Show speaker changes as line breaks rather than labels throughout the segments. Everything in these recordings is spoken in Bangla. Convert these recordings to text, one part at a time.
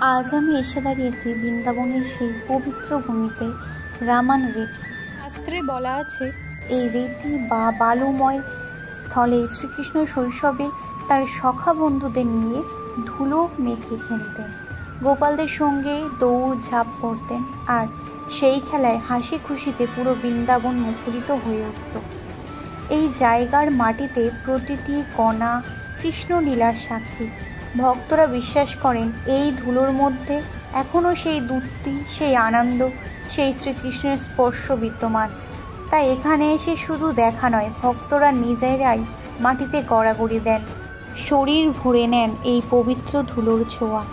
আজ আমি এসে দাঁড়িয়েছি বৃন্দাবনের সেই পবিত্র ভূমিতে রামান রেতি। শাস্ত্রে বলা আছে এই রেতি বা বালুময় স্থলে শ্রীকৃষ্ণ শৈশবে তার সখা বন্ধুদের নিয়ে ধুলো মেখে খেলতেন, গোপালদের সঙ্গে দৌড় ঝাঁপ করতেন, আর সেই খেলায় হাসি খুশিতে পুরো বৃন্দাবন মুখরিত হয়ে উঠত। এই জায়গার মাটিতে প্রতিটি কণা কৃষ্ণলীলার সাক্ষী। ভক্তরা বিশ্বাস করেন এই ধুলোর মধ্যে এখনও সেই দ্যুতি, সেই আনন্দ, সেই শ্রীকৃষ্ণের স্পর্শ বিদ্যমান। তাই এখানে এসে শুধু দেখা নয়, ভক্তরা নিজেরাই মাটিতে গড়াগড়ি দেন, শরীর ভরে নেন এই পবিত্র ধুলোর ছোঁয়া,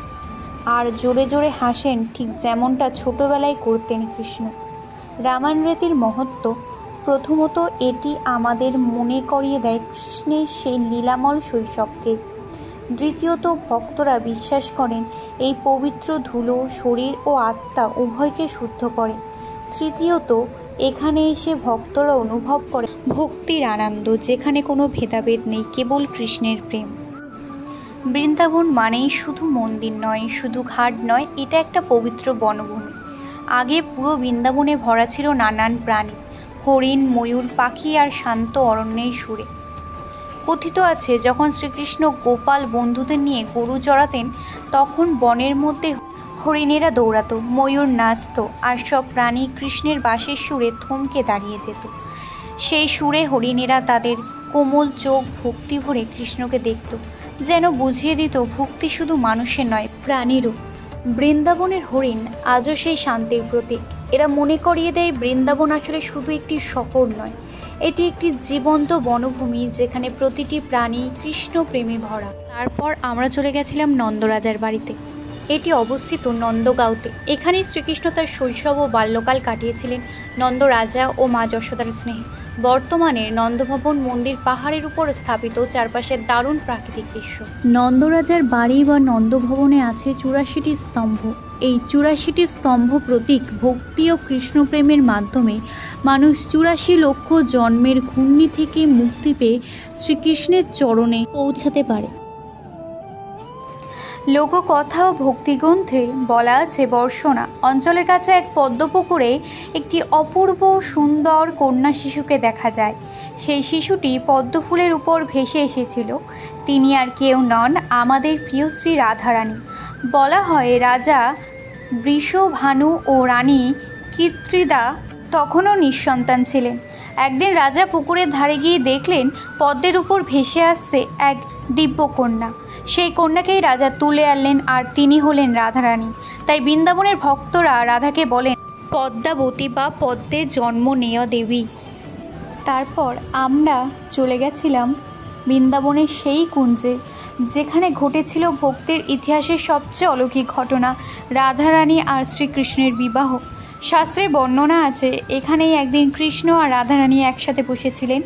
আর জোরে জোরে হাসেন ঠিক যেমনটা ছোটবেলায় করতেন কৃষ্ণ। রামান রেতির মহত্ব, প্রথমত এটি আমাদের মনে করিয়ে দেয় কৃষ্ণের সেই লীলামল শৈশবকে। দ্বিতীয়ত ভক্তরা বিশ্বাস করেন এই পবিত্র ধুলো শরীর ও আত্মা উভয়কে শুদ্ধ করে। তৃতীয়ত এখানে এসে ভক্তরা অনুভব করে ভক্তির আনন্দ, যেখানে কোনো ভেদাভেদ নেই, কেবল কৃষ্ণের প্রেম। বৃন্দাবন মানেই শুধু মন্দির নয়, শুধু ঘাট নয়, এটা একটা পবিত্র বনভূমি। আগে পুরো বৃন্দাবনে ভরা ছিল নানান প্রাণী, হরিণ, ময়ূর, পাখি আর শান্ত অরণ্যের সুরে। কথিত আছে যখন শ্রীকৃষ্ণ গোপাল বন্ধুদের নিয়ে গরু চড়াতেন, তখন বনের মধ্যে হরিণেরা দৌড়াতো, ময়ূর নাচত, আর সব প্রাণী কৃষ্ণের বাঁশির সুরে থমকে দাঁড়িয়ে যেত। সেই সুরে হরিণেরা তাদের কোমল চোখ ভক্তি ভরে কৃষ্ণকে দেখত, যেন বুঝিয়ে দিত ভক্তি শুধু মানুষের নয়, প্রাণীরও। বৃন্দাবনের হরিণ আজও সেই শান্তির প্রতীক। এরা মনে করিয়ে দেয় বৃন্দাবন আসলে শুধু একটি শহর নয়, এটি একটি জীবন্ত বনভূমি, যেখানে প্রতিটি প্রাণী কৃষ্ণ প্রেমে ভরা। তারপর আমরা চলে গেছিলাম নন্দরাজার বাড়িতে। এটি অবস্থিত নন্দগাঁওতে। এখানেই শ্রীকৃষ্ণ তার শৈশব ও বাল্যকাল কাটিয়েছিলেন নন্দরাজা ও মা যশোদার স্নেহে। বর্তমানে নন্দভবন মন্দির পাহাড়ের উপর স্থাপিত, চারপাশে দারুণ প্রাকৃতিক দৃশ্য। নন্দরাজার বাড়ি বা নন্দভবনে আছে 84টি স্তম্ভ। এই 84টি স্তম্ভ প্রতীক ভক্তি ও কৃষ্ণপ্রেমের মাধ্যমে মানুষ 84 লক্ষ জন্মের ঘূর্ণি থেকে মুক্তি পেয়ে শ্রীকৃষ্ণের চরণে পৌঁছাতে পারে। লোককথা ও ভক্তিগ্রন্থে বলা আছে বর্ষণা অঞ্চলের কাছে এক পদ্মপুকুরে একটি অপূর্ব সুন্দর কন্যা শিশুকে দেখা যায়। সেই শিশুটি পদ্মফুলের উপর ভেসে এসেছিল। তিনি আর কেউ নন, আমাদের প্রিয় শ্রী রাধারানী। বলা হয় রাজা বৃষভানু ও রানী কৃত্রিদা তখনও নিঃসন্তান ছিলেন। একদিন রাজা পুকুরের ধারে গিয়ে দেখলেন পদ্মের উপর ভেসে আসছে এক দিব্যকন্যা। সেই কন্যাকেই রাজা তুলে আনলেন, আর তিনি হলেন রাধারানী। তাই বৃন্দাবনের ভক্তরা রাধাকে বলেন পদ্মাবতী বা পদ্মের জন্ম নেয়া দেবী। তারপর আমরা চলে গেছিলাম বৃন্দাবনের সেই কুঞ্জে, যেখানে ঘটেছিল ভক্তির ইতিহাসের সবচেয়ে অলৌকিক ঘটনা, রাধারানী আর শ্রীকৃষ্ণের বিবাহ। শাস্ত্রে বর্ণনা আছে এখানেই একদিন কৃষ্ণ আর রাধারানী একসাথে বসেছিলেন।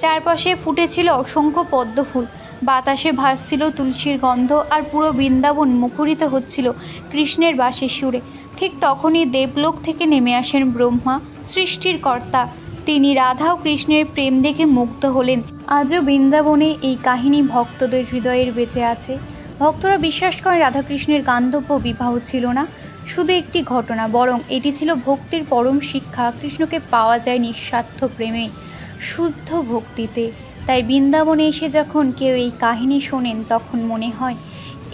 চারপাশে ফুটেছিল অসংখ্য পদ্মফুল, বাতাসে ভাসছিল তুলসীর গন্ধ, আর পুরো বৃন্দাবন মুখরিত হচ্ছিল কৃষ্ণের বাঁশির সুরে। ঠিক তখনই দেবলোক থেকে নেমে আসেন ব্রহ্মা, সৃষ্টির কর্তা। তিনি রাধা ও কৃষ্ণের প্রেম দেখে মুগ্ধ হলেন। আজও বৃন্দাবনে এই কাহিনী ভক্তদের হৃদয়ের বেঁচে আছে। ভক্তরা বিশ্বাস করেন রাধাকৃষ্ণের গান্ধর্ব বিবাহ ছিল না শুধু একটি ঘটনা, বরং এটি ছিল ভক্তির পরম শিক্ষা। কৃষ্ণকে পাওয়া যায় নিঃস্বার্থ প্রেমে, শুদ্ধ ভক্তিতে। তাই বৃন্দাবনে এসে যখন কেউ এই কাহিনী শোনেন, তখন মনে হয়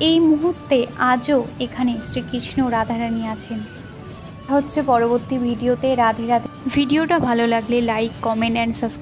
এই মুহূর্তে আজও এখানে শ্রীকৃষ্ণ রাধারানী আছেন। হচ্ছে পরবর্তী ভিডিওতে। রাধে রাধে। ভিডিওটা ভালো লাগলে লাইক, কমেন্ট অ্যান্ড সাবস্ক্রাইব।